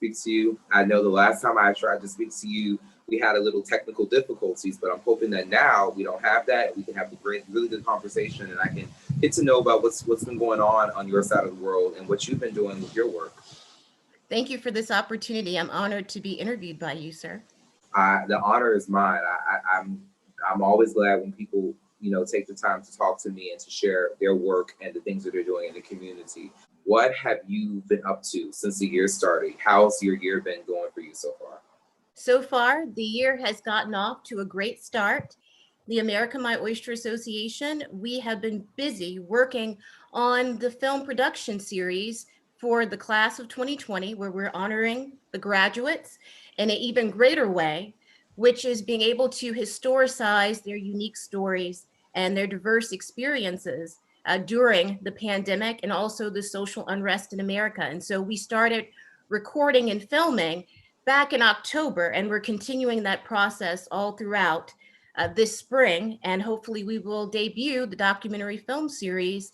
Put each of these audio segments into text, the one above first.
speak to you. I know the last time I tried to speak to you, we had a little technical difficulties, but I'm hoping that now we don't have that. We can have a great, really good conversation, and I can get to know about what's been going on your side of the world and what you've been doing with your work. Thank you for this opportunity. I'm honored to be interviewed by you, sir. The honor is mine. I'm always glad when people take the time to talk to me and to share their work and the things that they're doing in the community. What have you been up to since the year started? How's your year been going for you so far? So far, the year has gotten off to a great start. The American My Oyster Association, we have been busy working on the film production series for the class of 2020, where we're honoring the graduates in an even greater way, which is being able to historicize their unique stories and their diverse experiences during the pandemic and also the social unrest in America. And so we started recording and filming back in October, and we're continuing that process all throughout this spring. And hopefully we will debut the documentary film series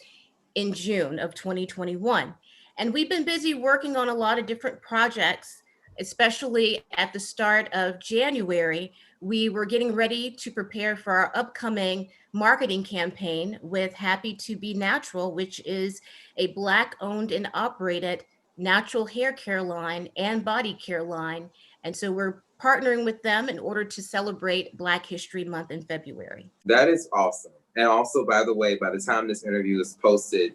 in June of 2021. And we've been busy working on a lot of different projects, especially at the start of January. We were getting ready to prepare for our upcoming marketing campaign with Happy to Be Natural, which is a Black owned and operated natural hair care line and body care line. And so we're partnering with them in order to celebrate Black History Month in February. That is awesome. And also, by the way, by the time this interview is posted,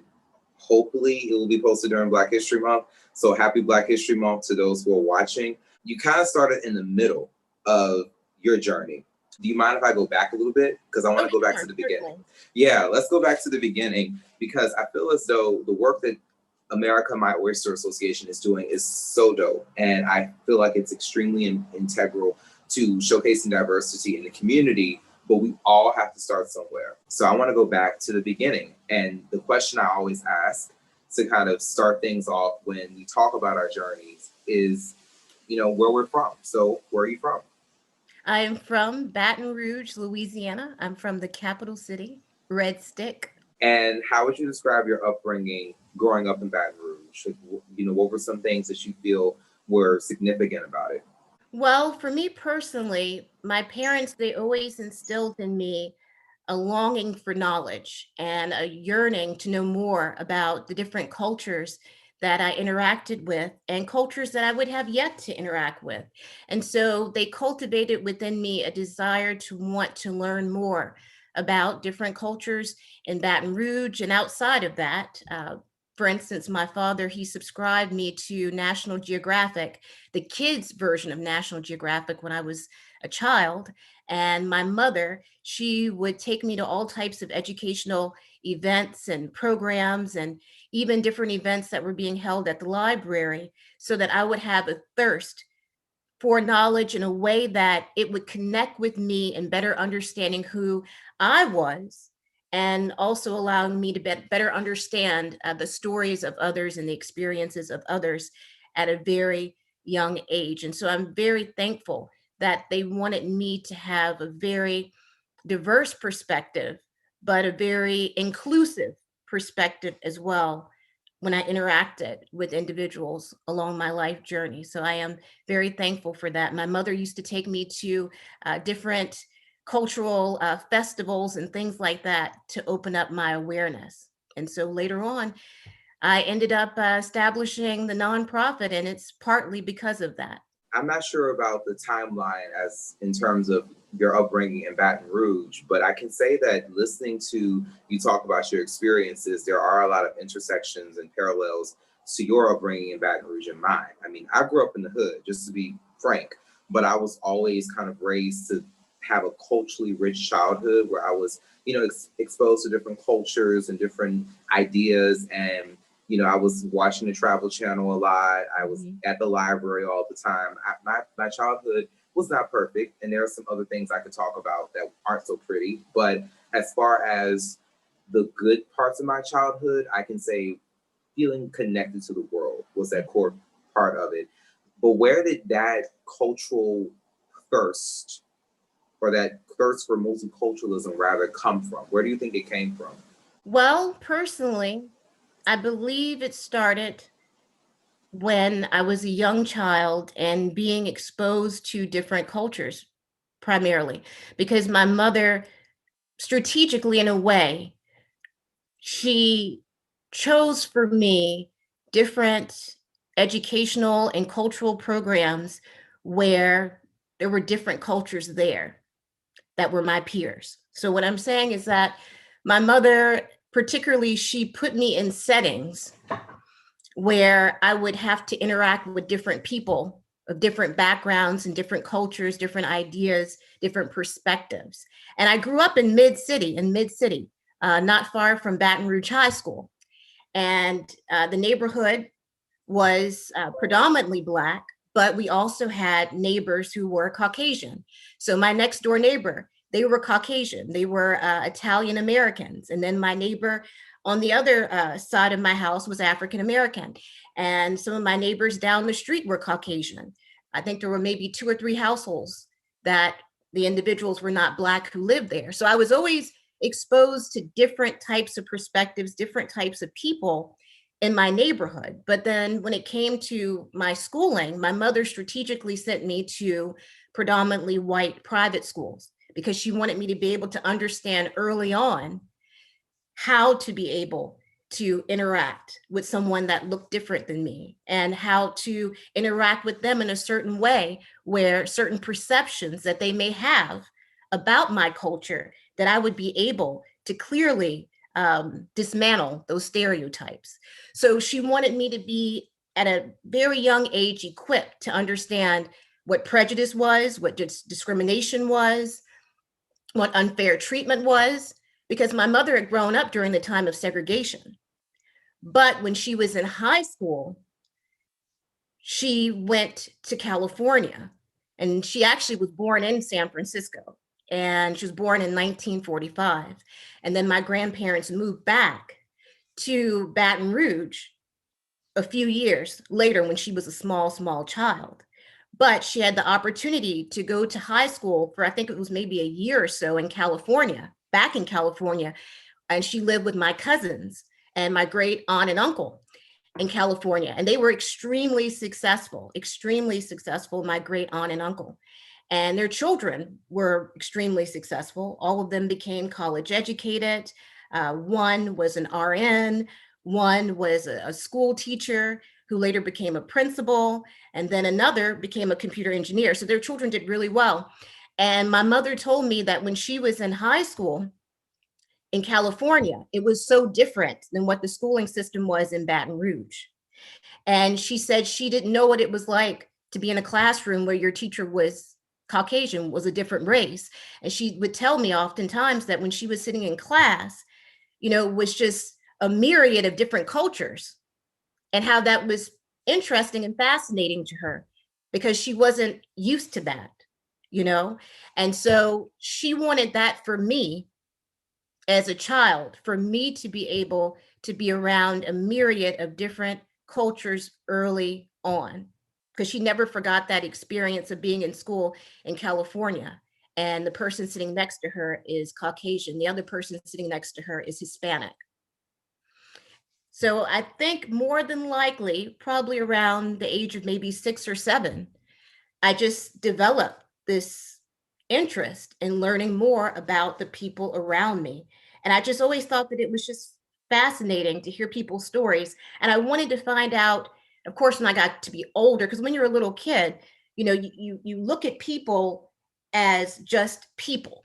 hopefully it will be posted during Black History Month. So happy Black History Month to those who are watching. You kind of started in the middle of your journey. Do you mind if I go back a little bit? Because I want to go back to the beginning. Yeah, let's go back to the beginning, because I feel as though the work that America My Oyster Association is doing is so dope. And I feel like it's extremely integral to showcasing diversity in the community, but we all have to start somewhere. So I want to go back to the beginning. And the question I always ask to kind of start things off when we talk about our journeys is, where we're from. So where are you from? I am from Baton Rouge, Louisiana. I'm from the capital city, Red Stick. And how would you describe your upbringing growing up in Baton Rouge? What were some things that you feel were significant about it? Well, for me personally, my parents, they always instilled in me a longing for knowledge and a yearning to know more about the different cultures that I interacted with and cultures that I would have yet to interact with. And so they cultivated within me a desire to want to learn more about different cultures in Baton Rouge and outside of that. For instance, my father, he subscribed me to National Geographic, the kids' version of National Geographic when I was a child. And my mother, she would take me to all types of educational events and programs and even different events that were being held at the library so that I would have a thirst for knowledge in a way that it would connect with me and better understanding who I was, and also allowing me to better understand the stories of others and the experiences of others at a very young age. And so I'm very thankful that they wanted me to have a very diverse perspective, but a very inclusive perspective as well when I interacted with individuals along my life journey. So I am very thankful for that. My mother used to take me to different cultural festivals and things like that to open up my awareness. And so later on, I ended up establishing the nonprofit, and it's partly because of that. I'm not sure about the timeline as in terms of your upbringing in Baton Rouge, but I can say that listening to you talk about your experiences, there are a lot of intersections and parallels to your upbringing in Baton Rouge and mine. I mean, I grew up in the hood, just to be frank, but I was always kind of raised to have a culturally rich childhood where I was, exposed to different cultures and different ideas. And I was watching the Travel Channel a lot. I was at the library all the time. My childhood was not perfect, and there are some other things I could talk about that aren't so pretty. But as far as the good parts of my childhood, I can say feeling connected to the world was that core part of it. But where did that cultural thirst, or that thirst for multiculturalism rather, come from? Where do you think it came from? Well, personally, I believe it started when I was a young child and being exposed to different cultures, primarily because my mother, strategically in a way, she chose for me different educational and cultural programs where there were different cultures there that were my peers. So what I'm saying is that my mother, particularly, she put me in settings where I would have to interact with different people of different backgrounds and different cultures, different ideas, different perspectives. And I grew up in mid-city, not far from Baton Rouge High School. And the neighborhood was predominantly Black, but we also had neighbors who were Caucasian. So my next door neighbor, they were Caucasian, they were Italian Americans. And then my neighbor on the other side of my house was African American. And some of my neighbors down the street were Caucasian. I think there were maybe 2 or 3 households that the individuals were not Black who lived there. So I was always exposed to different types of perspectives, different types of people in my neighborhood. But then when it came to my schooling, my mother strategically sent me to predominantly white private schools because she wanted me to be able to understand early on how to be able to interact with someone that looked different than me and how to interact with them in a certain way where certain perceptions that they may have about my culture, that I would be able to clearly dismantle those stereotypes. So she wanted me to be at a very young age equipped to understand what prejudice was, what discrimination was, what unfair treatment was, because my mother had grown up during the time of segregation. But when she was in high school, she went to California, and she actually was born in San Francisco, and she was born in 1945. And then my grandparents moved back to Baton Rouge a few years later when she was a small child. But she had the opportunity to go to high school for, I think it was maybe a year or so in California, back in California. And she lived with my cousins and my great aunt and uncle in California. And they were extremely successful, my great aunt and uncle. And their children were extremely successful. All of them became college educated. One was an RN, one was a school teacher who later became a principal, and then another became a computer engineer. So their children did really well. And my mother told me that when she was in high school in California, it was so different than what the schooling system was in Baton Rouge. And she said she didn't know what it was like to be in a classroom where your teacher was Caucasian, was a different race. And she would tell me oftentimes that when she was sitting in class, it was just a myriad of different cultures, and how that was interesting and fascinating to her because she wasn't used to that. And so she wanted that for me as a child, for me to be able to be around a myriad of different cultures early on, because she never forgot that experience of being in school in California. And the person sitting next to her is Caucasian. The other person sitting next to her is Hispanic. So I think more than likely, probably around the age of maybe 6 or 7, I just developed this interest in learning more about the people around me. And I just always thought that it was just fascinating to hear people's stories. And I wanted to find out, of course, when I got to be older, because when you're a little kid, you look at people as just people.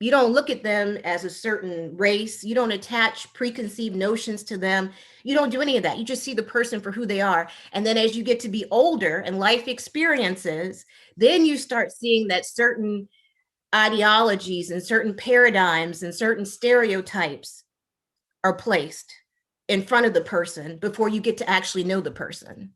You don't look at them as a certain race. You don't attach preconceived notions to them. You don't do any of that. You just see the person for who they are. And then as you get to be older and life experiences, then you start seeing that certain ideologies and certain paradigms and certain stereotypes are placed in front of the person before you get to actually know the person.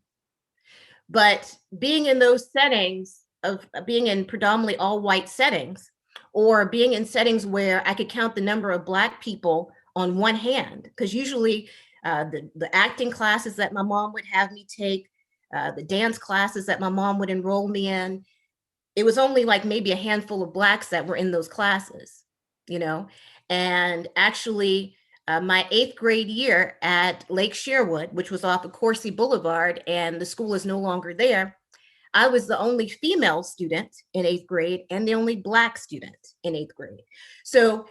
But being in those settings of being in predominantly all white settings, or being in settings where I could count the number of Black people on one hand, because usually the acting classes that my mom would have me take, the dance classes that my mom would enroll me in, it was only like maybe a handful of Blacks that were in those classes, and actually my 8th grade year at Lake Sherwood, which was off of Coursey Boulevard, and the school is no longer there, I was the only female student in 8th grade and the only Black student in 8th grade. So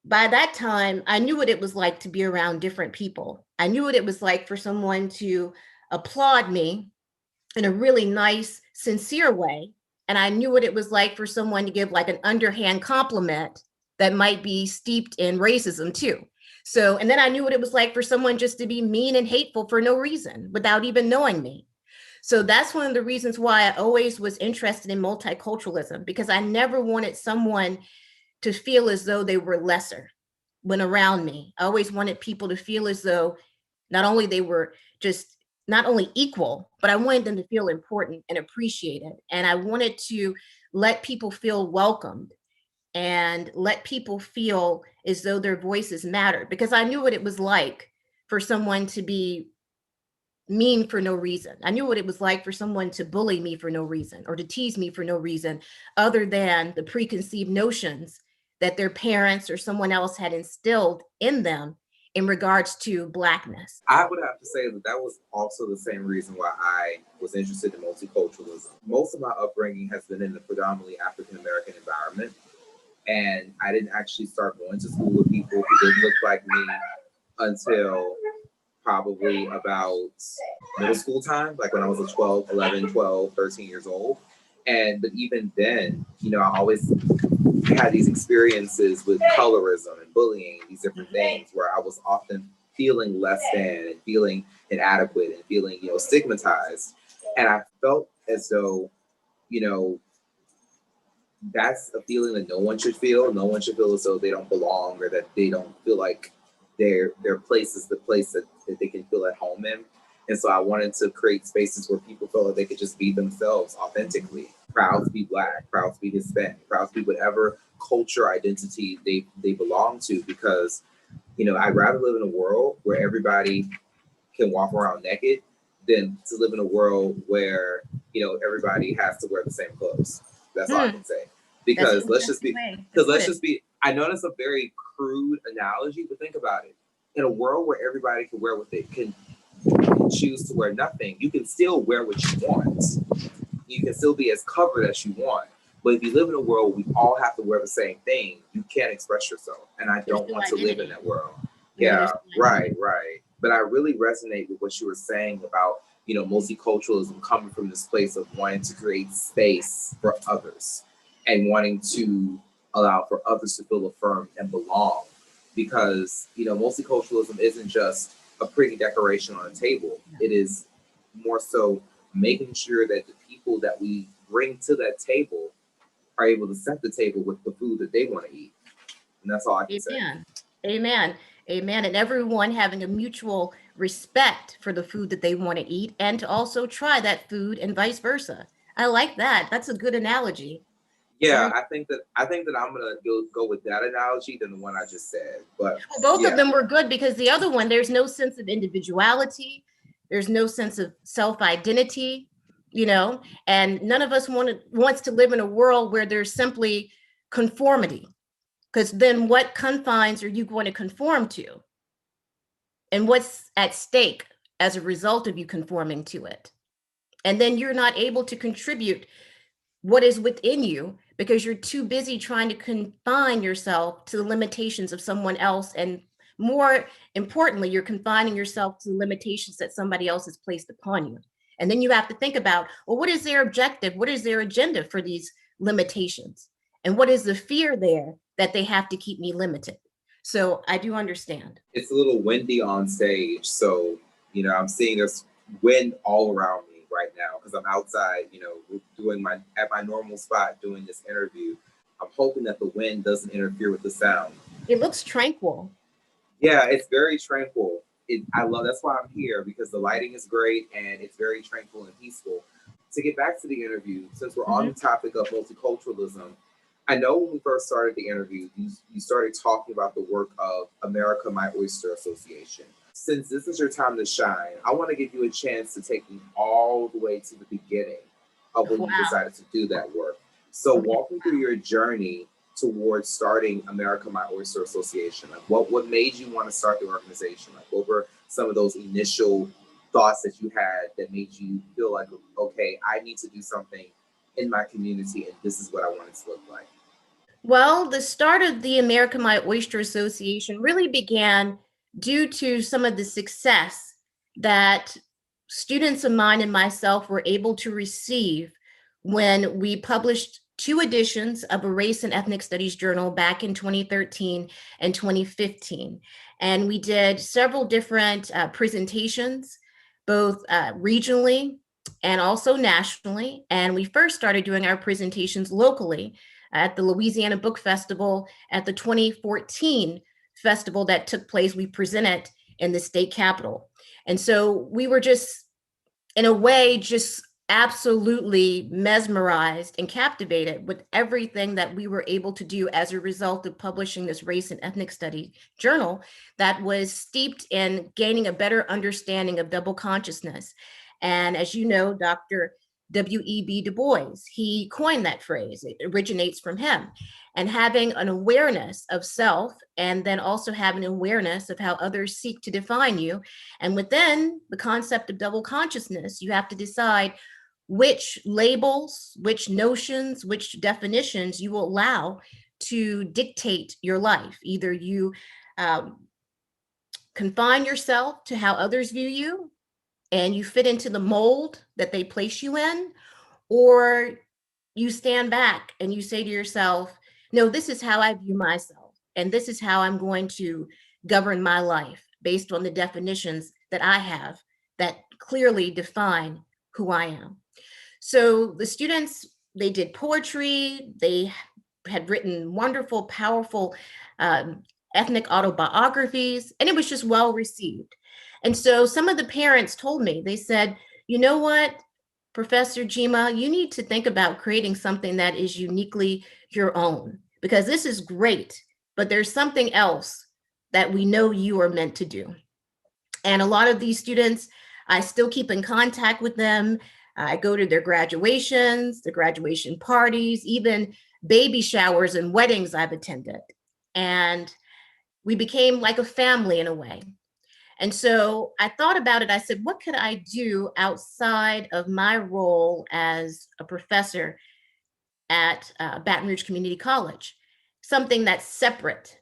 by that time, I knew what it was like to be around different people. I knew what it was like for someone to applaud me in a really nice, sincere way. And I knew what it was like for someone to give like an underhand compliment that might be steeped in racism too. So, and then I knew what it was like for someone just to be mean and hateful for no reason without even knowing me. So that's one of the reasons why I always was interested in multiculturalism, because I never wanted someone to feel as though they were lesser when around me. I always wanted people to feel as though not only they were just not only equal, but I wanted them to feel important and appreciated. And I wanted to let people feel welcomed and let people feel as though their voices mattered, because I knew what it was like for someone to be mean for no reason. I knew what it was like for someone to bully me for no reason or to tease me for no reason other than the preconceived notions that their parents or someone else had instilled in them in regards to Blackness. I would have to say that that was also the same reason why I was interested in multiculturalism. Most of my upbringing has been in the predominantly African American environment, and I didn't actually start going to school with people who didn't look like me until probably about middle school time, like when I was 12, 13 years old. But even then, I always had these experiences with colorism and bullying, these different things where I was often feeling less than and feeling inadequate and feeling, stigmatized. And I felt as though, you know, that's a feeling that no one should feel. No one should feel as though they don't belong or that they don't feel like their place is the place that they can feel at home in. And so I wanted to create spaces where people felt like they could just be themselves authentically, proud to be Black, proud to be Hispanic, proud to be whatever culture identity they belong to. Because, I'd rather live in a world where everybody can walk around naked than to live in a world where, everybody has to wear the same clothes. That's all I can say. Because let's just be, I know that's a very crude analogy, but think about it. In a world where everybody can wear what they can choose to wear nothing, you can still wear what you want. You can still be as covered as you want. But if you live in a world where we all have to wear the same thing, you can't express yourself. And I don't want to live in that world. Yeah, right. But I really resonate with what you were saying about, multiculturalism coming from this place of wanting to create space for others and wanting to allow for others to feel affirmed and belong. Because, multiculturalism isn't just a pretty decoration on a table. It is more so making sure that the people that we bring to that table are able to set the table with the food that they want to eat. And that's all I can say. Amen. And everyone having a mutual respect for the food that they want to eat and to also try that food and vice versa. I like that. That's a good analogy. Yeah, I think that I'm gonna go with that analogy than the one I just said. But both of them were good, because the other one, there's no sense of individuality, there's no sense of self-identity, and none of us wants to live in a world where there's simply conformity, because then what confines are you going to conform to? And what's at stake as a result of you conforming to it? And then you're not able to contribute what is within you because you're too busy trying to confine yourself to the limitations of someone else. And more importantly, you're confining yourself to the limitations that somebody else has placed upon you. And then you have to think about, well, what is their objective? What is their agenda for these limitations? And what is the fear there that they have to keep me limited? So I do understand. It's a little windy on stage. So, I'm seeing this wind all around me right now because I'm outside, doing at my normal spot doing this interview. I'm hoping that the wind doesn't interfere with the sound. It looks tranquil. Yeah, it's very tranquil. That's why I'm here, because the lighting is great and it's very tranquil and peaceful. To get back to the interview, since we're on the topic of multiculturalism, I know when we first started the interview, you started talking about the work of America My Oyster Association. Since this is your time to shine, I want to give you a chance to take me all the way to the beginning of when you decided to do that work. So walk me through your journey towards starting America My Oyster Association? Like what made you want to start the organization? Like what were some of those initial thoughts that you had that made you feel like, okay, I need to do something in my community and this is what I want it to look like? Well, the start of the America My Oyster Association really began due to some of the success that students of mine and myself were able to receive when we published two editions of a race and ethnic studies journal back in 2013 and 2015. And we did several different presentations, both regionally and also nationally. And we first started doing our presentations locally at the Louisiana Book Festival, at the 2014 festival that took place. We presented in the state capitol. And so we were just, in a way, just absolutely mesmerized and captivated with everything that we were able to do as a result of publishing this race and ethnic study journal that was steeped in gaining a better understanding of double consciousness. And as you know, Dr. W.E.B. Du Bois, he coined that phrase. It originates from him. And having an awareness of self, and then also having awareness of how others seek to define you. And within the concept of double consciousness, you have to decide which labels, which notions, which definitions you will allow to dictate your life. Either you confine yourself to how others view you, and you fit into the mold that they place you in, or you stand back and you say to yourself, no, this is how I view myself, and this is how I'm going to govern my life based on the definitions that I have that clearly define who I am. So the students, they did poetry, they had written wonderful, powerful ethnic autobiographies, and it was just well received. And so some of the parents told me, they said, you know what, Professor Gyimah, you need to think about creating something that is uniquely your own, because this is great, but there's something else that we know you are meant to do. And a lot of these students, I still keep in contact with them. I go to their graduations, the graduation parties, even baby showers and weddings I've attended. And we became like a family in a way. And so I thought about it. I said, what could I do outside of my role as a professor at Baton Rouge Community College? Something that's separate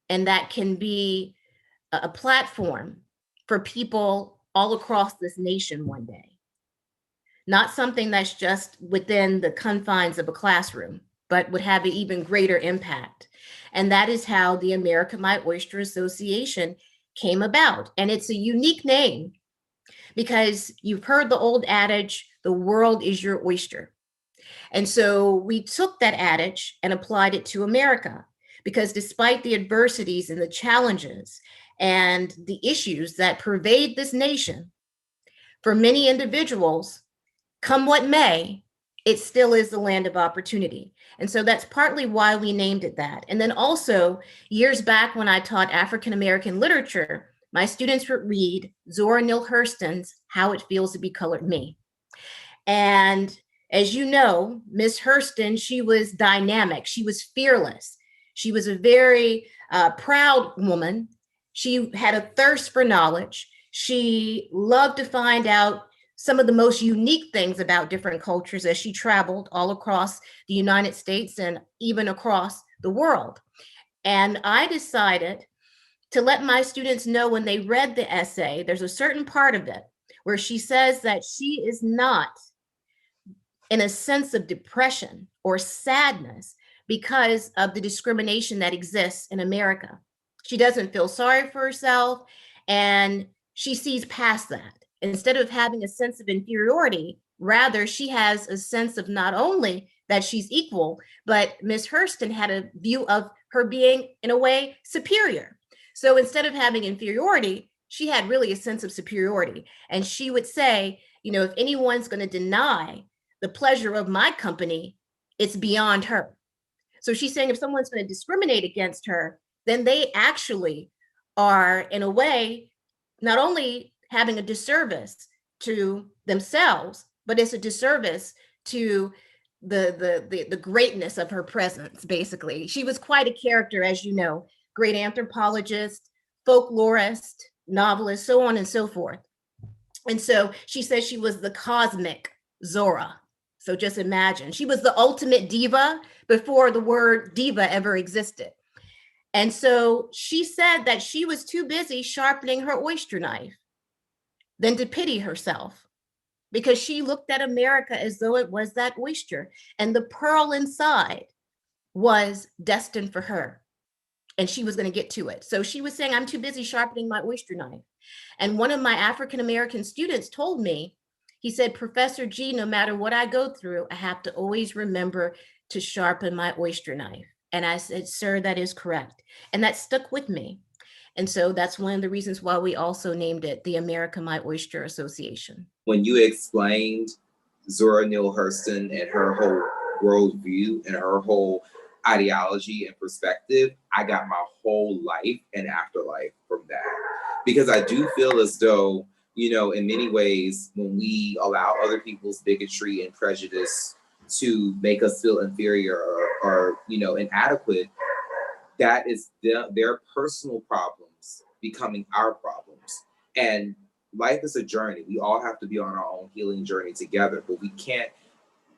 and that can be a platform for people all across this nation one day. Not something that's just within the confines of a classroom, but would have an even greater impact. And that is how the America My Oyster Association came about. And it's a unique name because you've heard the old adage, the world is your oyster. And so we took that adage and applied it to America, because despite the adversities and the challenges and the issues that pervade this nation, for many individuals, come what may, it still is the land of opportunity. And so that's partly why we named it that. And then also, years back when I taught African American literature, my students would read Zora Neale Hurston's How It Feels to Be Colored Me. And as you know, Miss Hurston, she was dynamic. She was fearless. She was a very proud woman. She had a thirst for knowledge. She loved to find out some of the most unique things about different cultures as she traveled all across the United States and even across the world. And I decided to let my students know when they read the essay, there's a certain part of it where she says that she is not in a sense of depression or sadness because of the discrimination that exists in America. She doesn't feel sorry for herself, and she sees past that. Instead of having a sense of inferiority, rather she has a sense of not only that she's equal, but Ms. Hurston had a view of her being, in a way, superior. So instead of having inferiority, she had really a sense of superiority. And she would say, you know, if anyone's going to deny the pleasure of my company, it's beyond her. So she's saying if someone's going to discriminate against her, then they actually are, in a way, not only having a disservice to themselves, but it's a disservice to the greatness of her presence. Basically, she was quite a character, as you know, great anthropologist, folklorist, novelist, so on and so forth. And so she says she was the cosmic Zora. So just imagine, she was the ultimate diva before the word diva ever existed. And so she said that she was too busy sharpening her oyster knife than to pity herself, because she looked at America as though it was that oyster, and the pearl inside was destined for her, and she was going to get to it. So she was saying, I'm too busy sharpening my oyster knife. And one of my African American students told me, he said, Professor G, no matter what I go through, I have to always remember to sharpen my oyster knife. And I said, sir, that is correct. And that stuck with me. And so that's one of the reasons why we also named it the America My Oyster Association. When you explained Zora Neale Hurston and her whole worldview and her whole ideology and perspective, I got my whole life and afterlife from that. Because I do feel as though, you know, in many ways, when we allow other people's bigotry and prejudice to make us feel inferior or you know, inadequate, that is their personal problems becoming our problems. And life is a journey. We all have to be on our own healing journey together, but we can't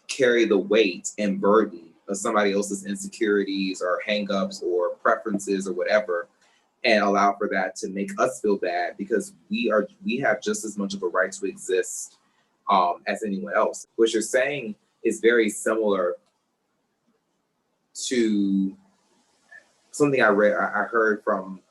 carry the weight and burden of somebody else's insecurities or hangups or preferences or whatever, and allow for that to make us feel bad, because we have just as much of a right to exist as anyone else. What you're saying is very similar to something I heard from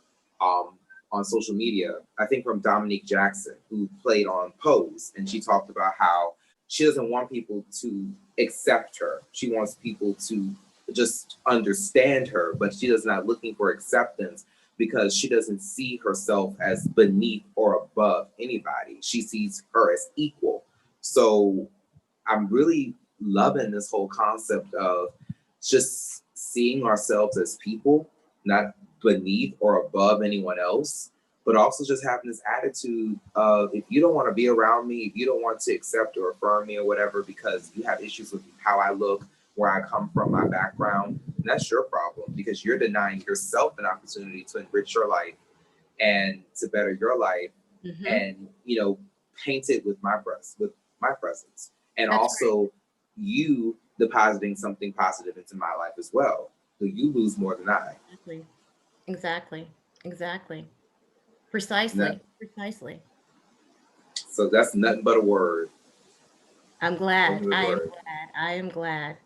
on social media, I think from Dominique Jackson, who played on Pose, and she talked about how she doesn't want people to accept her. She wants people to just understand her, but she is not looking for acceptance because she doesn't see herself as beneath or above anybody. She sees her as equal. So I'm really loving this whole concept of just seeing ourselves as people, not beneath or above anyone else, but also just having this attitude of, if you don't want to be around me, if you don't want to accept or affirm me or whatever, because you have issues with how I look, where I come from, my background, that's your problem, because you're denying yourself an opportunity to enrich your life and to better your life, and, you know, paint it with my presence. And that's also right. You depositing something positive into my life as well. So you lose more than I. Exactly. Precisely. So that's nothing but a word. I'm glad. I am glad.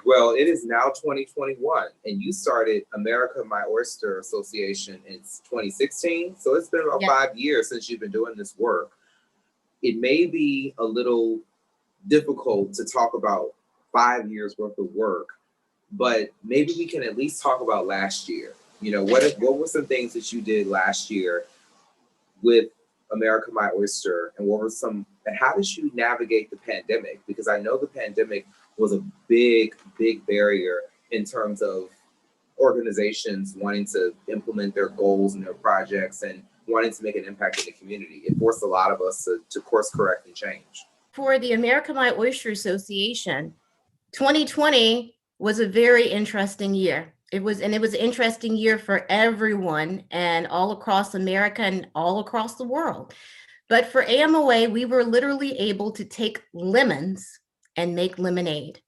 Well, it is now 2021, and you started America My Oyster Association in 2016. So it's been about 5 years since you've been doing this work. It may be a little difficult to talk about 5 years worth of work, but maybe we can at least talk about last year. You know, what were some things that you did last year with America My Oyster, and how did you navigate the pandemic? Because I know the pandemic was a big barrier in terms of organizations wanting to implement their goals and their projects and wanting to make an impact in the community. It forced a lot of us to course correct and change. For the America My Oyster Association, 2020 was a very interesting year. It was an interesting year for everyone, and all across America and all across the world. But for AMOA, we were literally able to take lemons and make lemonade.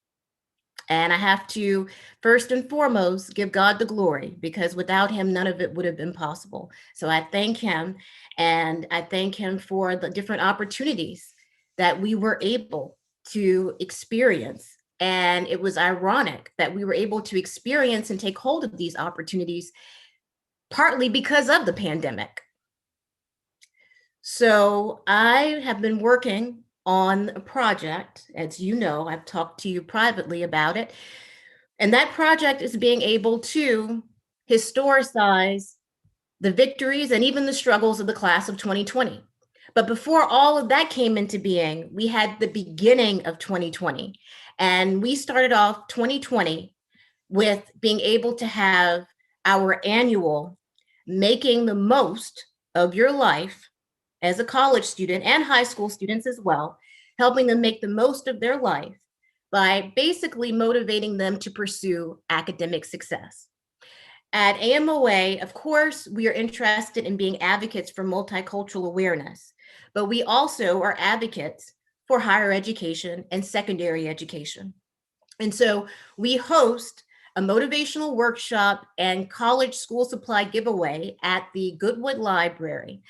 And I have to, first and foremost, give God the glory, because without him, none of it would have been possible. So I thank him, and I thank him for the different opportunities that we were able to experience. And it was ironic that we were able to experience and take hold of these opportunities partly because of the pandemic. So I have been working on a project, as you know, I've talked to you privately about it. And that project is being able to historicize the victories and even the struggles of the class of 2020. But before all of that came into being, we had the beginning of 2020. And we started off 2020 with being able to have our annual Making the Most of Your Life as a college student, and high school students as well, helping them make the most of their life by basically motivating them to pursue academic success. At AMOA, of course, we are interested in being advocates for multicultural awareness, but we also are advocates for higher education and secondary education. And so we host a motivational workshop and college school supply giveaway at the Goodwood Library.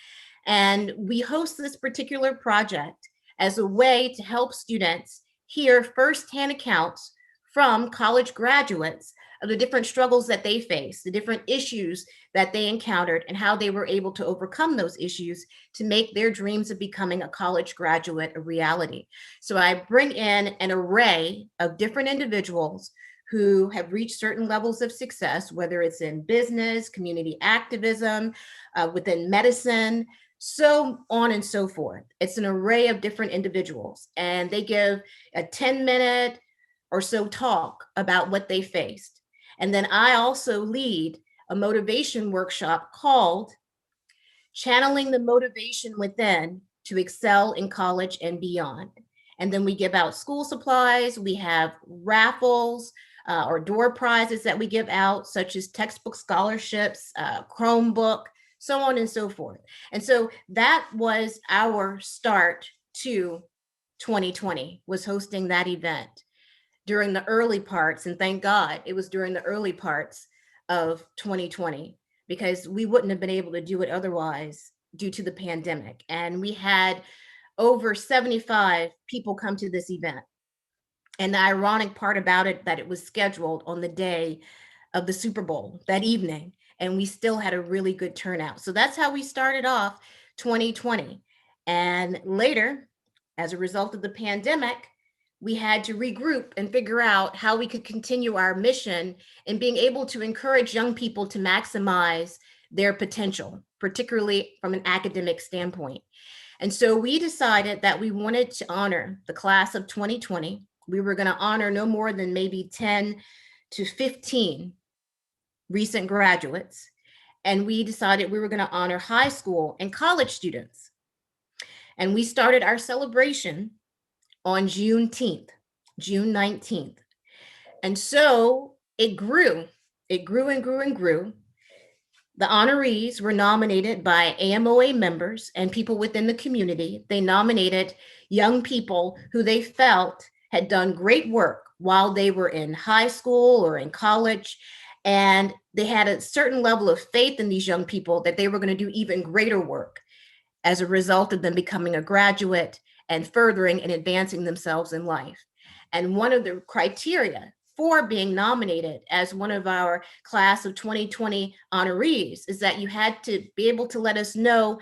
And we host this particular project as a way to help students hear firsthand accounts from college graduates of the different struggles that they face, the different issues that they encountered, and how they were able to overcome those issues to make their dreams of becoming a college graduate a reality. So I bring in an array of different individuals who have reached certain levels of success, whether it's in business, community activism, within medicine, so on and so forth. It's an array of different individuals, and they give a 10-minute or so talk about what they faced. And then I also lead a motivation workshop called Channeling the Motivation Within to Excel in College and Beyond. And then we give out school supplies. We have raffles or door prizes that we give out, such as textbook scholarships, Chromebook, so on and so forth. And so that was our start to 2020, was hosting that event during the early parts. And thank God it was during the early parts of 2020, because we wouldn't have been able to do it otherwise due to the pandemic. And we had over 75 people come to this event. And the ironic part about it, that it was scheduled on the day of the Super Bowl that evening, and we still had a really good turnout. So that's how we started off 2020. And later, as a result of the pandemic, we had to regroup and figure out how we could continue our mission in being able to encourage young people to maximize their potential, particularly from an academic standpoint. And so we decided that we wanted to honor the class of 2020. We were going to honor no more than maybe 10 to 15 recent graduates. And we decided we were going to honor high school and college students. And we started our celebration on June 19th. And so it grew and grew and grew. The honorees were nominated by AMOA members and people within the community. They nominated young people who they felt had done great work while they were in high school or in college. And they had a certain level of faith in these young people that they were going to do even greater work as a result of them becoming a graduate and furthering and advancing themselves in life. And one of the criteria for being nominated as one of our class of 2020 honorees is that you had to be able to let us know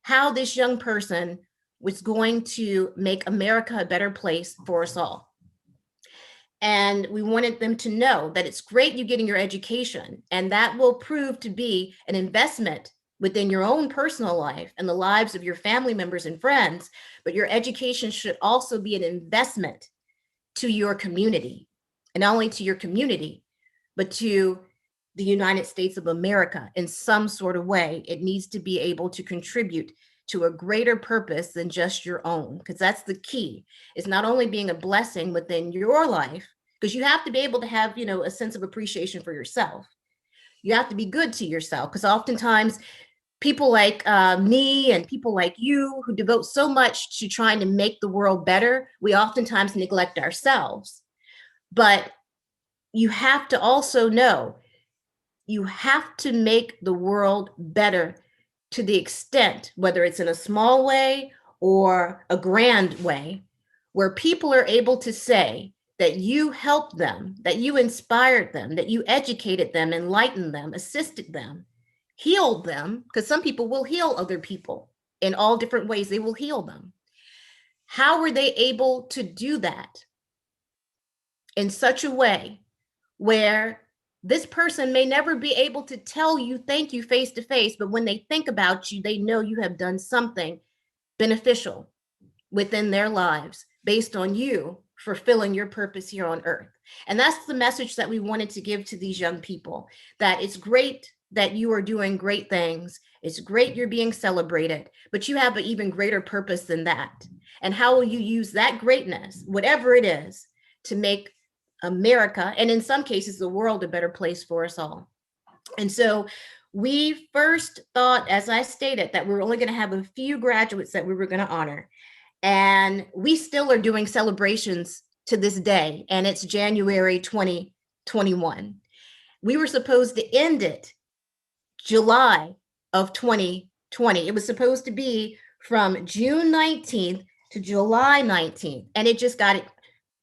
how this young person was going to make America a better place for us all. And we wanted them to know that it's great you getting your education, and that will prove to be an investment within your own personal life and the lives of your family members and friends, but your education should also be an investment to your community, and not only to your community, but to the United States of America in some sort of way. It needs to be able to contribute to a greater purpose than just your own, because that's the key. It's not only being a blessing within your life, because you have to be able to have, a sense of appreciation for yourself. You have to be good to yourself, because oftentimes people like me and people like you who devote so much to trying to make the world better, we oftentimes neglect ourselves. But you have to also know you have to make the world better to the extent, whether it's in a small way or a grand way, where people are able to say that you helped them, that you inspired them, that you educated them, enlightened them, assisted them, healed them, because some people will heal other people in all different ways. They will heal them. How were they able to do that in such a way where this person may never be able to tell you thank you face to face, but when they think about you, they know you have done something beneficial within their lives based on you fulfilling your purpose here on earth. And that's the message that we wanted to give to these young people, that it's great that you are doing great things. It's great you're being celebrated, but you have an even greater purpose than that. And how will you use that greatness, whatever it is, to make America, and in some cases, the world, a better place for us all. And so we first thought, as I stated, that we were only going to have a few graduates that we were going to honor. And we still are doing celebrations to this day, and it's January 2021. We were supposed to end it July of 2020. It was supposed to be from June 19th to July 19th, and it just got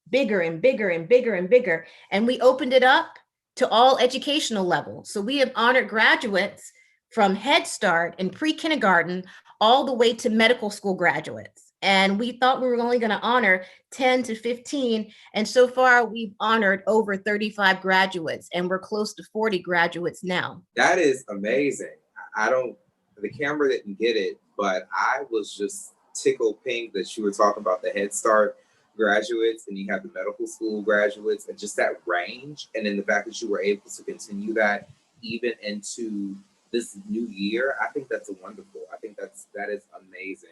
bigger and bigger and bigger and bigger. And we opened it up to all educational levels. So we have honored graduates from Head Start and pre-kindergarten all the way to medical school graduates. And we thought we were only going to honor 10 to 15. And so far, we've honored over 35 graduates, and we're close to 40 graduates now. That is amazing. I don't, the camera didn't get it, but I was just tickled pink that you were talking about the Head Start graduates and you have the medical school graduates and just that range. And then the fact that you were able to continue that even into this new year, I think that's wonderful. I think that is amazing.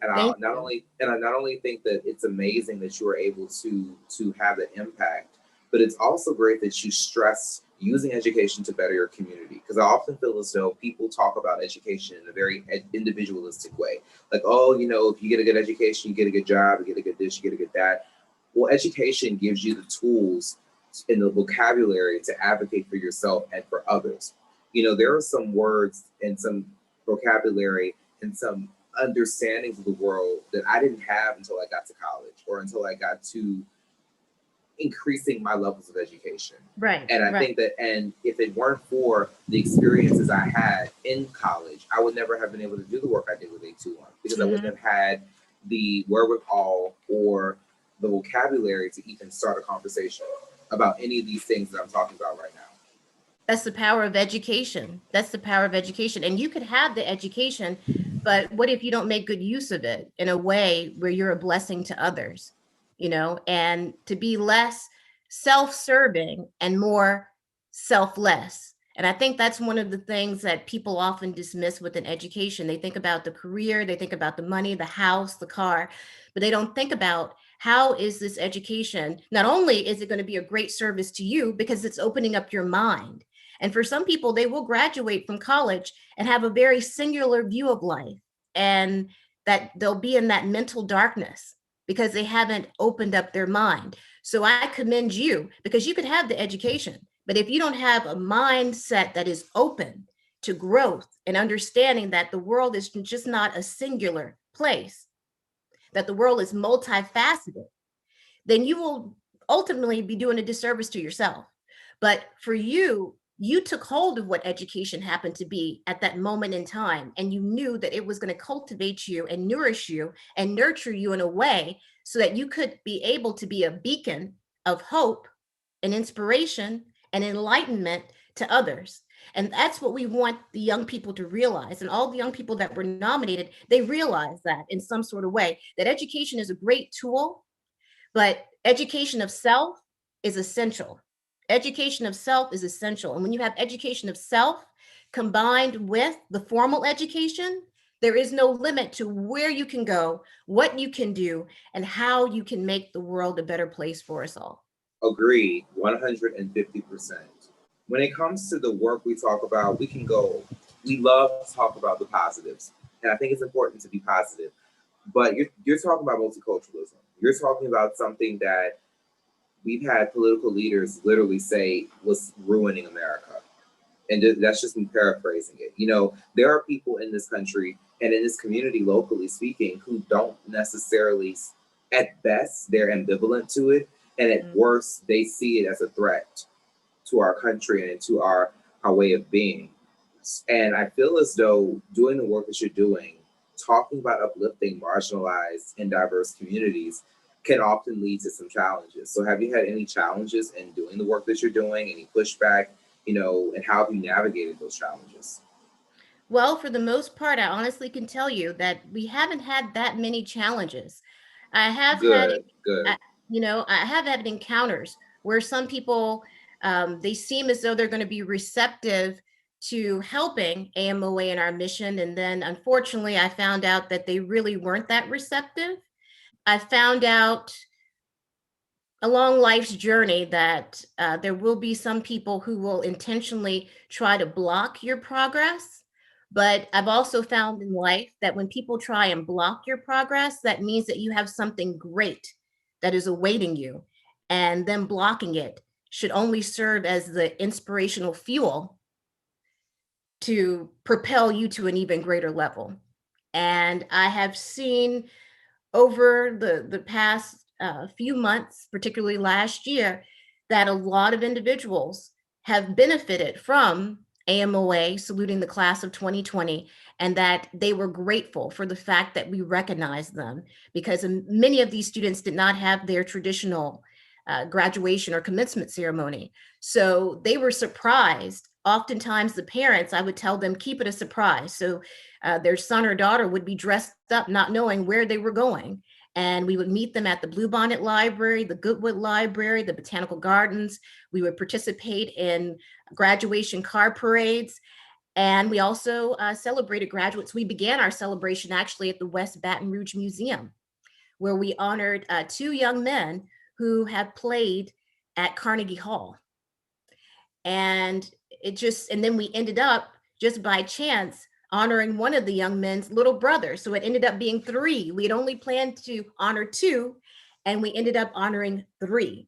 And I not only think that it's amazing that you were able to have the impact, but it's also great that you stress using education to better your community. Because I often feel as though people talk about education in a very individualistic way. Like, oh, you know, if you get a good education, you get a good job, you get a good this, you get a good that. Well, education gives you the tools and the vocabulary to advocate for yourself and for others. You know, there are some words and some vocabulary and some understandings of the world that I didn't have until I got to college or until I got to increasing my levels of education. Right. And I think that, and if it weren't for the experiences I had in college, I would never have been able to do the work I did with A21 because I wouldn't have had the wherewithal or the vocabulary to even start a conversation about any of these things that I'm talking about right now. That's the power of education. That's the power of education. And you could have the education, but what if you don't make good use of it in a way where you're a blessing to others, you know, and to be less self-serving and more selfless. And I think that's one of the things that people often dismiss within education. They think about the career, they think about the money, the house, the car, but they don't think about how is this education, not only is it going to be a great service to you because it's opening up your mind. And for some people, they will graduate from college and have a very singular view of life, and that they'll be in that mental darkness because they haven't opened up their mind. So I commend you because you could have the education, but if you don't have a mindset that is open to growth and understanding that the world is just not a singular place, that the world is multifaceted, then you will ultimately be doing a disservice to yourself. But for you, you took hold of what education happened to be at that moment in time, and you knew that it was going to cultivate you and nourish you and nurture you in a way so that you could be able to be a beacon of hope and inspiration and enlightenment to others. And that's what we want the young people to realize. And all the young people that were nominated, they realize that in some sort of way, that education is a great tool, but education of self is essential. Education of self is essential. And when you have education of self combined with the formal education, there is no limit to where you can go, what you can do, and how you can make the world a better place for us all. Agreed, 150%. When it comes to the work we talk about, we love to talk about the positives. And I think it's important to be positive. But you're talking about multiculturalism. You're talking about something that we've had political leaders literally say was ruining America. And that's just me paraphrasing it. You know, there are people in this country and in this community, locally speaking, who don't necessarily, at best, they're ambivalent to it. And at worst, they see it as a threat to our country and to our way of being. And I feel as though doing the work that you're doing, talking about uplifting marginalized and diverse communities, can often lead to some challenges. So have you had any challenges in doing the work that you're doing, any pushback, you know, and how have you navigated those challenges? Well, for the most part, I honestly can tell you that we haven't had that many challenges. I have Good. I have had encounters where some people, they seem as though they're going to be receptive to helping AMOA in our mission. And then unfortunately, I found out that they really weren't that receptive. I found out along life's journey that there will be some people who will intentionally try to block your progress. But I've also found in life that when people try and block your progress, that means that you have something great that is awaiting you. And them blocking it should only serve as the inspirational fuel to propel you to an even greater level. And I have seen over the past few months, particularly last year, that a lot of individuals have benefited from AMOA saluting the class of 2020, and that they were grateful for the fact that we recognized them, because many of these students did not have their traditional graduation or commencement ceremony. So they were surprised. Oftentimes, the parents, I would tell them, keep it a surprise. So their son or daughter would be dressed up, not knowing where they were going. And we would meet them at the Bluebonnet Library, the Goodwood Library, the Botanical Gardens. We would participate in graduation car parades. And we also celebrated graduates. We began our celebration actually at the West Baton Rouge Museum, where we honored two young men who have played at Carnegie Hall. And and then we ended up just by chance honoring one of the young men's little brother. So it ended up being three. We had only planned to honor two, and we ended up honoring three.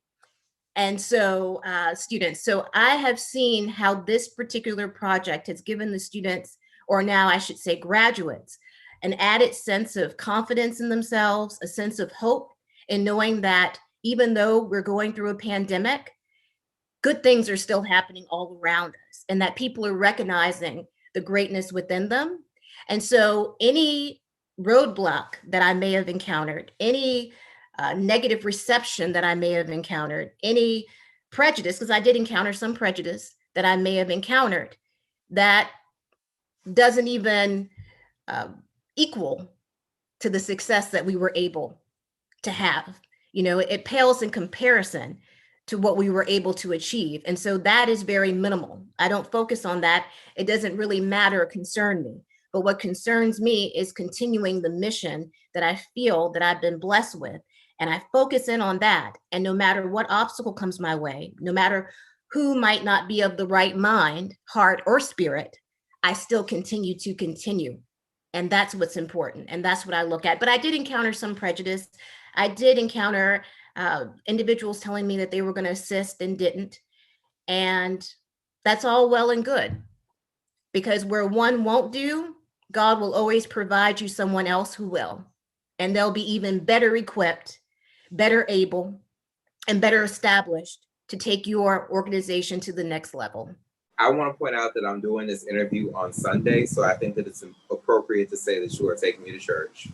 And so students, so I have seen how this particular project has given the students, or now I should say graduates, an added sense of confidence in themselves, a sense of hope in knowing that even though we're going through a pandemic, good things are still happening all around us, and that people are recognizing the greatness within them. And so any roadblock that I may have encountered, any negative reception that I may have encountered, any prejudice, because I did encounter some prejudice that I may have encountered, that doesn't even equal to the success that we were able to have. You know, it pales in comparison to what we were able to achieve. And so that is very minimal. I don't focus on that. It doesn't really matter or concern me. But what concerns me is continuing the mission that I feel that I've been blessed with. And I focus in on that. And no matter what obstacle comes my way, no matter who might not be of the right mind, heart, or spirit, I still continue. And that's what's important. And that's what I look at. But I did encounter some prejudice. I did encounter individuals telling me that they were going to assist and didn't. And that's all well and good, because where one won't do, God will always provide you someone else who will. And they'll be even better equipped, better able, and better established to take your organization to the next level. I want to point out that I'm doing this interview on Sunday, so I think that it's appropriate to say that you are taking me to church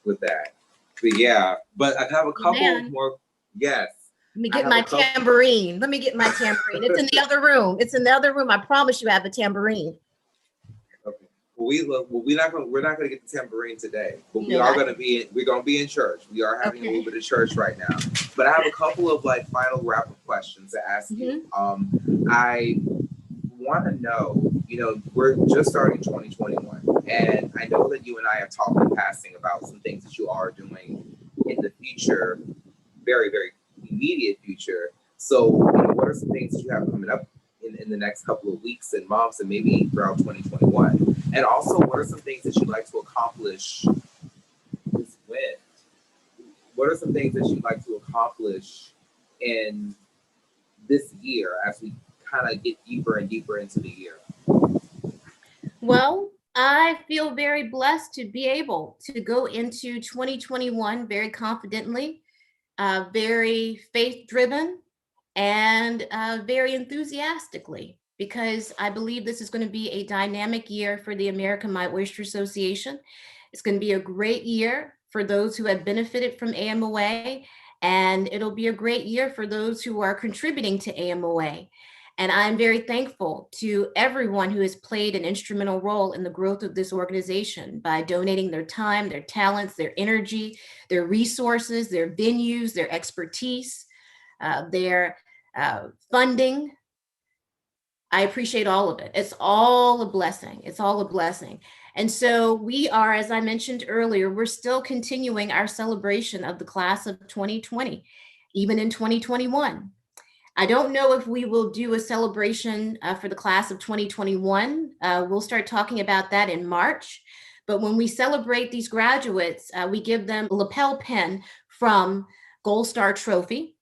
with that. But yeah, but I have a couple more. Yes. Let me get my tambourine. Let me get my tambourine. It's in the other room. It's in the other room. I promise you I have a tambourine. Okay. Well, we're not gonna get the tambourine today, but we're gonna be in church. We are having a little bit of church right now. But I have a couple of like final wrap-up questions to ask you. I want to know, we're just starting 2021, and I know that you and I have talked in passing about some things that you are doing in the future, very, very immediate future. So, what are some things that you have coming up in the next couple of weeks and months, and maybe throughout 2021? And also, what are some things that you'd like to accomplish this with? What are some things that you'd like to accomplish in this year as we kind of get deeper and deeper into the year? Well, I feel very blessed to be able to go into 2021 very confidently, very faith-driven, and very enthusiastically, because I believe this is going to be a dynamic year for the American My Oyster Association. It's going to be a great year for those who have benefited from AMOA, and it'll be a great year for those who are contributing to AMOA. And I'm very thankful to everyone who has played an instrumental role in the growth of this organization by donating their time, their talents, their energy, their resources, their venues, their expertise, their funding. I appreciate all of it. It's all a blessing. It's all a blessing. And so we are, as I mentioned earlier, we're still continuing our celebration of the class of 2020. even in 2021. I don't know if we will do a celebration for the class of 2021. We'll start talking about that in March. But when we celebrate these graduates, we give them a lapel pin from Gold Star Trophy.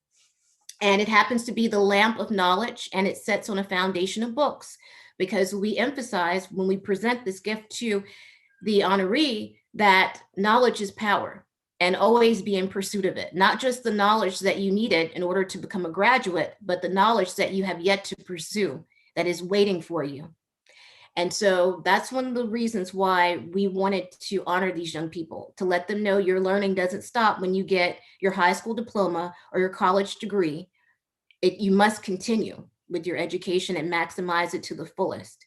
And it happens to be the lamp of knowledge, and it sits on a foundation of books, because we emphasize when we present this gift to the honoree that knowledge is power, and always be in pursuit of it. Not just the knowledge that you needed in order to become a graduate, but the knowledge that you have yet to pursue that is waiting for you. And so that's one of the reasons why we wanted to honor these young people, to let them know your learning doesn't stop when you get your high school diploma or your college degree. You must continue with your education and maximize it to the fullest.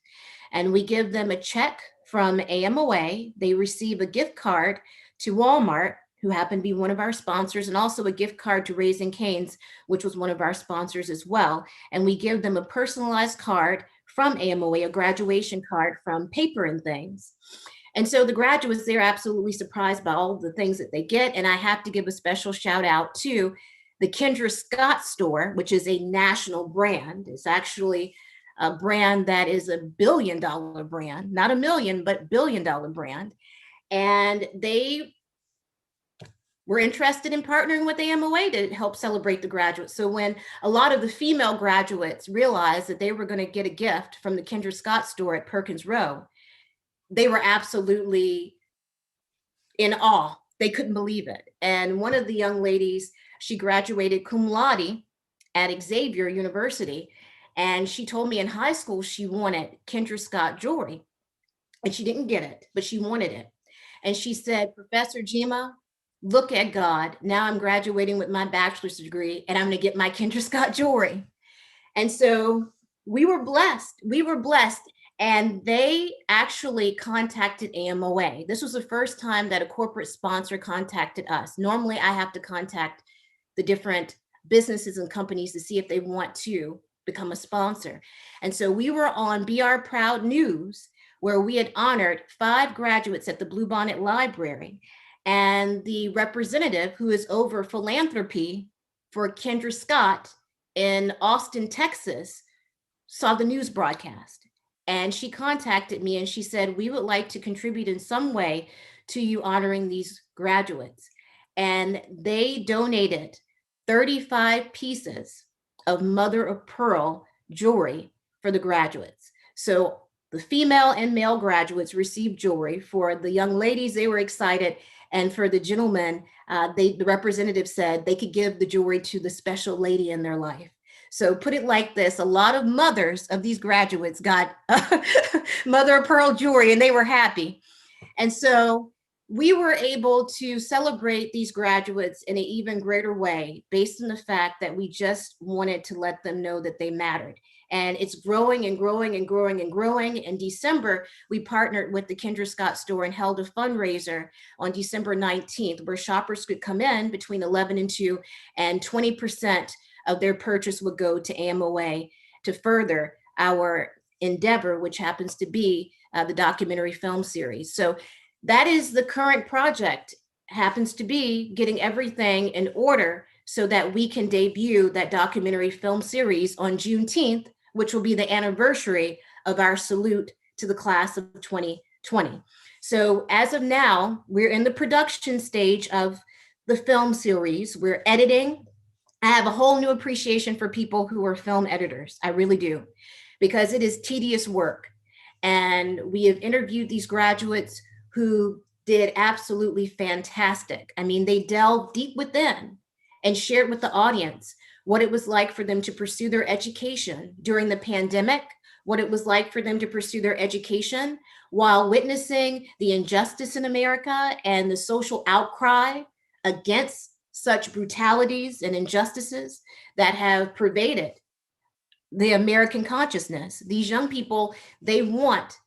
And we give them a check from AMOA. They receive a gift card to Walmart, who happen to be one of our sponsors, and also a gift card to Raising Cane's, which was one of our sponsors as well. And we give them a personalized card from AMOA, a graduation card from Paper and Things. And so the graduates, they're absolutely surprised by all the things that they get. And I have to give a special shout out to the Kendra Scott store, which is a national brand. It's actually a brand that is $1 billion brand, not a million, but $1 billion brand. And they were interested in partnering with AMOA to help celebrate the graduates. So when a lot of the female graduates realized that they were going to get a gift from the Kendra Scott store at Perkins Row, they were absolutely in awe. They couldn't believe it. And one of the young ladies, she graduated cum laude at Xavier University. And she told me in high school she wanted Kendra Scott jewelry. And she didn't get it, but she wanted it. And she said, Professor Gyimah, look at God. Now I'm graduating with my bachelor's degree and I'm going to get my Kendra Scott jewelry. And so we were blessed. We were blessed. And they actually contacted AMOA. This was the first time that a corporate sponsor contacted us. Normally, I have to contact the different businesses and companies to see if they want to become a sponsor. And so we were on Be Our Proud News, where we had honored 5 graduates at the Bluebonnet Library. And the representative who is over philanthropy for Kendra Scott in Austin, Texas, saw the news broadcast. And she contacted me and she said, we would like to contribute in some way to you honoring these graduates. And they donated 35 pieces of mother of pearl jewelry for the graduates. So the female and male graduates received jewelry. For the young ladies, they were excited. And for the gentlemen, the representative said they could give the jewelry to the special lady in their life. So put it like this, a lot of mothers of these graduates got mother of pearl jewelry and they were happy. And so we were able to celebrate these graduates in an even greater way based on the fact that we just wanted to let them know that they mattered. And it's growing and growing and growing and growing. In December, we partnered with the Kendra Scott store and held a fundraiser on December 19th, where shoppers could come in between 11 and 2, and 20% of their purchase would go to AMOA to further our endeavor, which happens to be the documentary film series. So that is the current project, happens to be getting everything in order so that we can debut that documentary film series on Juneteenth, which will be the anniversary of our salute to the class of 2020. So as of now, we're in the production stage of the film series. We're editing. I have a whole new appreciation for people who are film editors. I really do, because it is tedious work. And we have interviewed these graduates who did absolutely fantastic. I mean, they delved deep within and shared with the audience what it was like for them to pursue their education during the pandemic, what it was like for them to pursue their education while witnessing the injustice in America and the social outcry against such brutalities and injustices that have pervaded the American consciousness. These young people, they want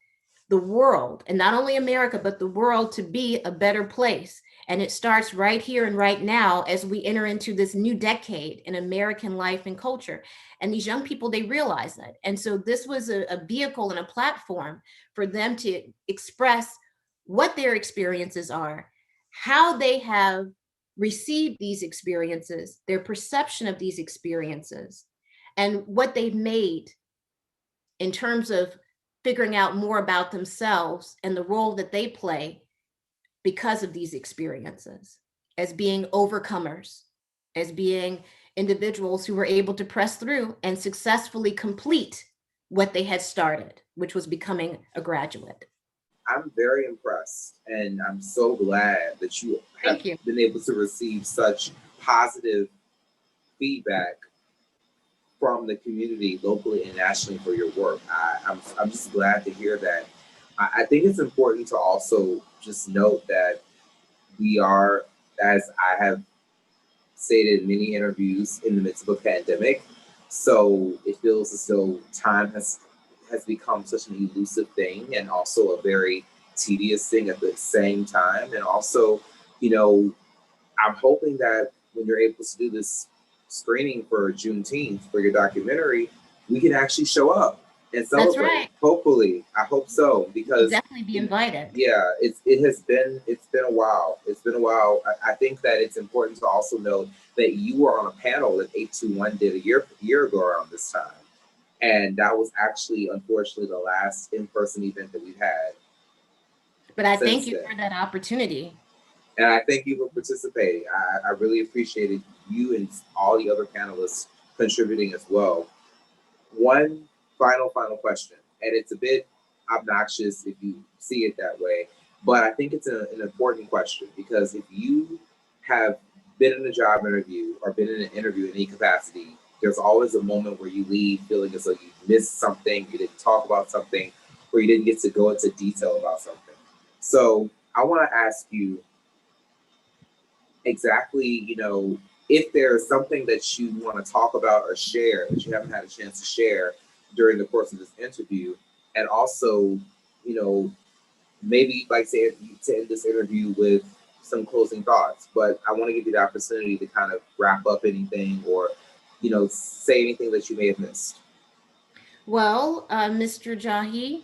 the world, and not only America, but the world to be a better place. And it starts right here and right now as we enter into this new decade in American life and culture. And these young people, they realize that. And so this was a vehicle and a platform for them to express what their experiences are, how they have received these experiences, their perception of these experiences, and what they've made in terms of figuring out more about themselves and the role that they play because of these experiences, as being overcomers, as being individuals who were able to press through and successfully complete what they had started, which was becoming a graduate. I'm very impressed, and I'm so glad that you have Thank you. been able to receive such positive feedback from the community locally and nationally for your work. I'm just glad to hear that. I think it's important to also just note that we are, as I have stated in many interviews, in the midst of a pandemic. So it feels as though time has become such an elusive thing, and also a very tedious thing at the same time. And also, you know, I'm hoping that when you're able to do this screening for Juneteenth for your documentary, we can actually show up and That's celebrate. right. Hopefully, I hope so, You'll because definitely be invited. yeah, it's been a while. It's been a while. I think that it's important to also note that you were on a panel that 821 did a year ago around this time, and that was actually, unfortunately, the last in-person event that we've had. But I Since thank you then. for that opportunity. And I thank you for participating. I really appreciated you and all the other panelists contributing as well. One final question, and it's a bit obnoxious if you see it that way, but I think it's an important question, because if you have been in a job interview or been in an interview in any capacity, there's always a moment where you leave feeling as though you missed something, you didn't talk about something, or you didn't get to go into detail about something. So I want to ask you exactly, if there's something that you want to talk about or share that you haven't had a chance to share during the course of this interview, and also, you know, maybe like say to end this interview with some closing thoughts. But I want to give you the opportunity to kind of wrap up anything, or, say anything that you may have missed. Well, Mr. Jahi,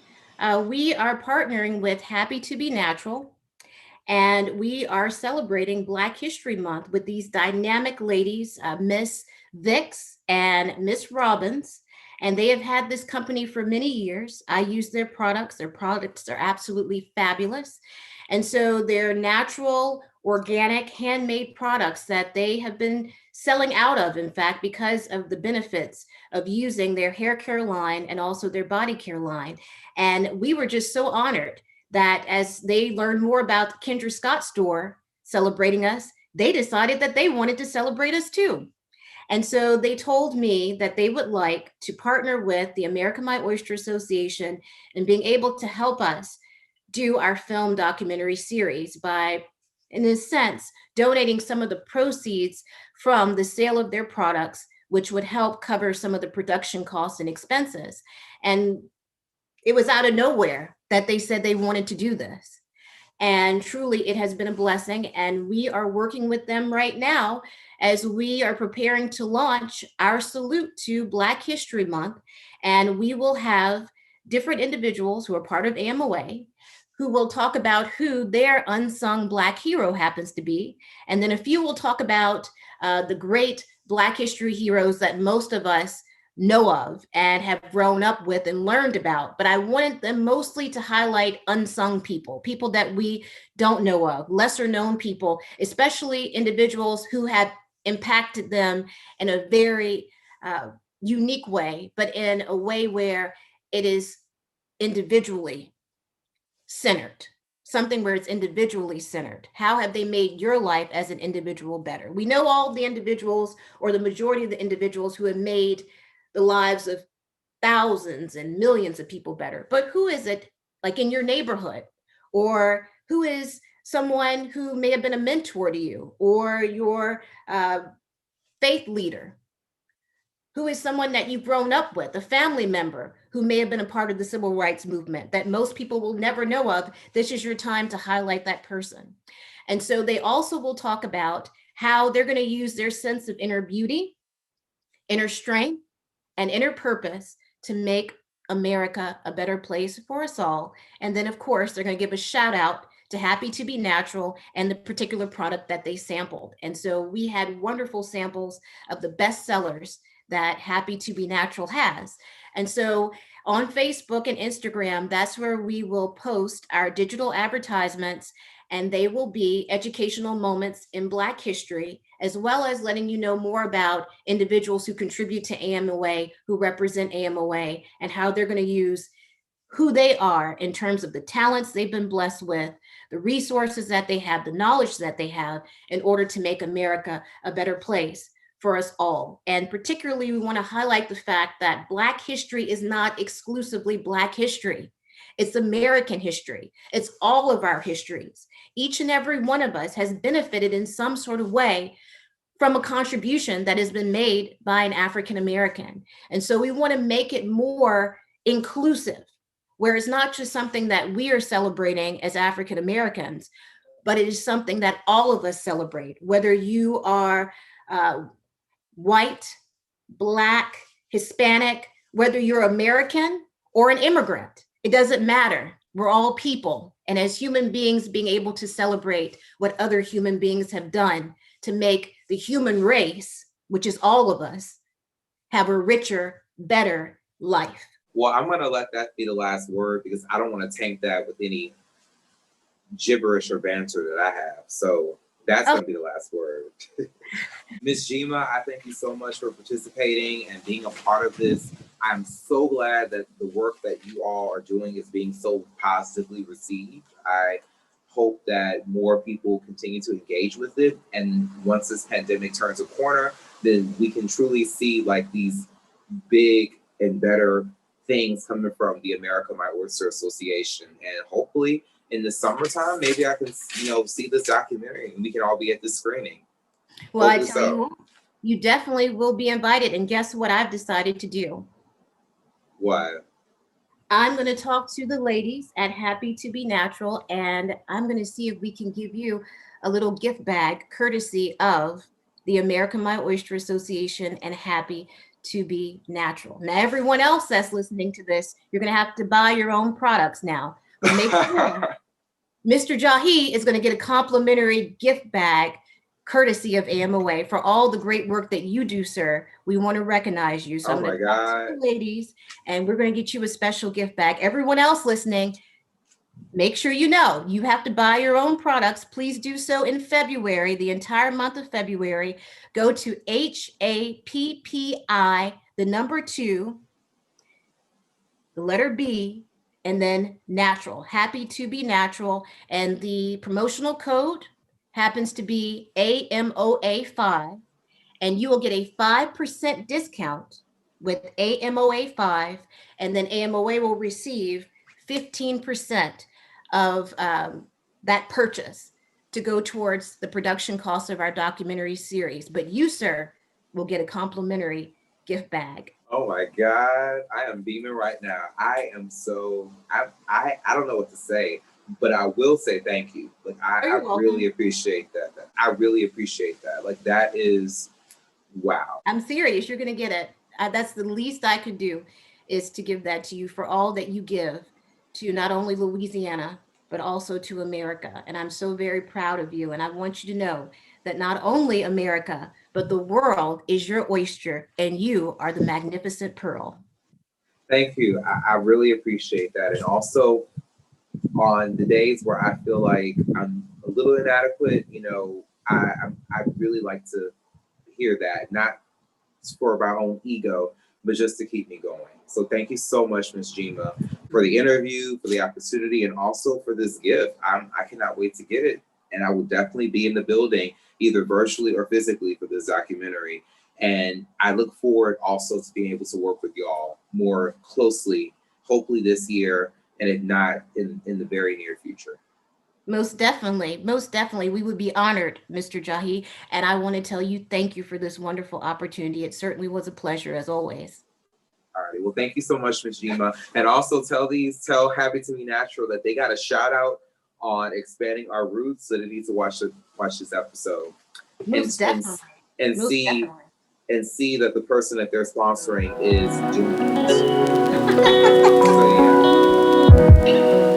we are partnering with Happy to Be Natural, and we are celebrating Black History Month with these dynamic ladies, Miss Vix and Miss Robbins. And they have had this company for many years. I use their products. Their products are absolutely fabulous. And so they're natural, organic, handmade products that they have been selling out of, in fact, because of the benefits of using their hair care line and also their body care line. And we were just so honored that as they learned more about the Kendra Scott store celebrating us, they decided that they wanted to celebrate us too. And so they told me that they would like to partner with the American My Oyster Association in being able to help us do our film documentary series by, in a sense, donating some of the proceeds from the sale of their products, which would help cover some of the production costs and expenses. And it was out of nowhere that they said they wanted to do this. And truly, it has been a blessing. And we are working with them right now as we are preparing to launch our salute to Black History Month. And we will have different individuals who are part of AMOA who will talk about who their unsung Black hero happens to be. And then a few will talk about the great Black history heroes that most of us know of and have grown up with and learned about. But I wanted them mostly to highlight unsung people, people that we don't know of, lesser known people, especially individuals who have impacted them in a very unique way, but in a way where it is individually centered, something where it's individually centered. How have they made your life as an individual better? We know all the individuals, or the majority of the individuals, who have made the lives of thousands and millions of people better. But who is it, like in your neighborhood? Or who is someone who may have been a mentor to you, or your faith leader? Who is someone that you've grown up with, a family member who may have been a part of the civil rights movement that most people will never know of? This is your time to highlight that person. And so they also will talk about how they're going to use their sense of inner beauty, inner strength, and inner purpose to make America a better place for us all. And then, of course, they're going to give a shout out to Happy to Be Natural and the particular product that they sampled. And so we had wonderful samples of the best sellers that Happy to Be Natural has. And so on Facebook and Instagram, that's where we will post our digital advertisements, and they will be educational moments in Black history, as well as letting you know more about individuals who contribute to AMOA, who represent AMOA, and how they're going to use who they are in terms of the talents they've been blessed with, the resources that they have, the knowledge that they have in order to make America a better place for us all. And particularly, we want to highlight the fact that Black history is not exclusively Black history. It's American history. It's all of our histories. Each and every one of us has benefited in some sort of way from a contribution that has been made by an African American. And so we want to make it more inclusive, where it's not just something that we are celebrating as African Americans, but it is something that all of us celebrate, whether you are white, Black, Hispanic, whether you're American or an immigrant. It doesn't matter. We're all people. And as human beings, being able to celebrate what other human beings have done to make the human race, which is all of us, have a richer, better life. Well, I'm going to let that be the last word because I don't want to taint that with any gibberish or banter that I have. So that's going to be the last word. Ms. Gyimah, I thank you so much for participating and being a part of this. I'm so glad that the work that you all are doing is being so positively received. I hope that more people continue to engage with it. And once this pandemic turns a corner, then we can truly see like these big and better things coming from the America My Oyster Association. And hopefully in the summertime, maybe I can, see this documentary and we can all be at the screening. Well, hopefully I tell you what, you definitely will be invited. And guess what I've decided to do? What? I'm going to talk to the ladies at Happy to Be Natural, and I'm going to see if we can give you a little gift bag courtesy of the America My Oyster Association and Happy to Be Natural. Now, everyone else that's listening to this, you're going to have to buy your own products now. But make sure Mr. Jahi is going to get a complimentary gift bag courtesy of AMOA for all the great work that you do, sir. We want to recognize you. So oh my God, ladies, and we're going to get you a special gift bag. Everyone else listening, make sure you know you have to buy your own products. Please do so in February, the entire month of February. Go to HAPPI, the number 2, the letter B, and then natural, Happy to Be Natural. And the promotional code happens to be AMOA5, and you will get a 5% discount with AMOA5, and then AMOA will receive 15% of that purchase to go towards the production cost of our documentary series. But you, sir, will get a complimentary gift bag. Oh my God, I am beaming right now. I am so, I don't know what to say, but I will say thank you. Like, I really appreciate that. I really appreciate that. Like, that is, wow. I'm serious. You're going to get it. That's the least I could do, is to give that to you for all that you give to not only Louisiana, but also to America. And I'm so very proud of you. And I want you to know that not only America, but the world is your oyster, and you are the magnificent pearl. Thank you. I really appreciate that. And also, on the days where I feel like I'm a little inadequate, I really like to hear that, not for my own ego, but just to keep me going. So thank you so much, Ms. Gyimah, for the interview, for the opportunity, and also for this gift. I cannot wait to get it. And I will definitely be in the building, either virtually or physically, for this documentary. And I look forward also to being able to work with y'all more closely, hopefully this year, and if not, in the very near future. Most definitely. Most definitely. We would be honored, Mr. Jahi. And I want to tell you, thank you for this wonderful opportunity. It certainly was a pleasure, as always. All right. Well, thank you so much, Ms. Gyimah. And also tell Happy to Be Natural that they got a shout out on expanding our roots, so they need to watch this episode. Most definitely. And Most see definitely. And see that the person that they're sponsoring is doing it. So yeah.